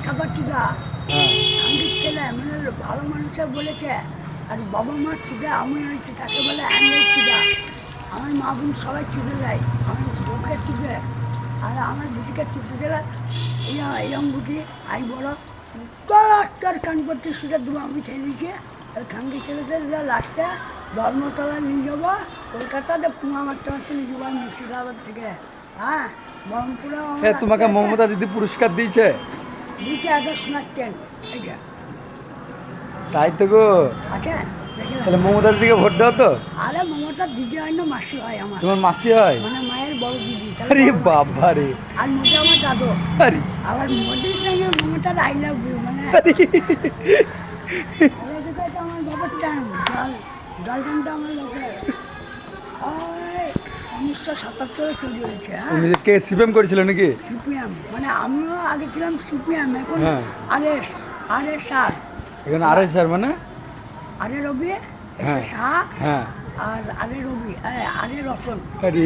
ঠাকুর টিকা হ্যাঁ খাঙ্গির ছেলে মানে ভালো মানুষে বলেছে। আর বাবা মার টিকা আমি আনছি, তাকে বলে অ্যাঙ্গেল টিকা। আমার মা বোন সবাই টিপে দেয়, আমার বউকে টিপে, আর আমার বুটিকে টিপে গেলে এরম বুটি আই বড় তোর কান করতে শুধু দেবো আমি ছেলেকে। আর খাঙ্গি ছেলেদের লাস্টে ধর্মতলা নিয়ে যাবো, কলকাতাতে পুঙা মারতে মারতে নিয়ে যাবো মুর্শিদাবাদ থেকে। হ্যাঁ, বহরমপুরে তোমাকে মমতা দিদি পুরস্কার দিয়েছে? দিচ্ছে একটা শোনাচ্ছেন এইটা তাই তো গো। আছে দেখে তাহলে মমতা দিদিকে ভোট দাও তো। আরে মমতা দিদি হয় না, মাসি হয় আমার, তোমার মাসি হয়? মানে মায়ের বড় দিদি। আরে বাবা রে। আর মোদি আমার দাদু। আরে আবার মোদির সঙ্গে মমতার আই লাভ ইউ মানে আমার বাবার টাইম জল টাইমটা আমার বাবার 1977 তৈরি হয়েছে। হ্যাঁ, কে সিপিএম করেছিল নাকি? সিপিএম মানে আমিও আগে ছিলাম সিপিএম, এখন হ্যাঁ। আরএস আর এখন আরে স্যার মানে আরে রবি হ্যাঁ শাহ হ্যাঁ। আর আরে রবি আরে রতন। আরে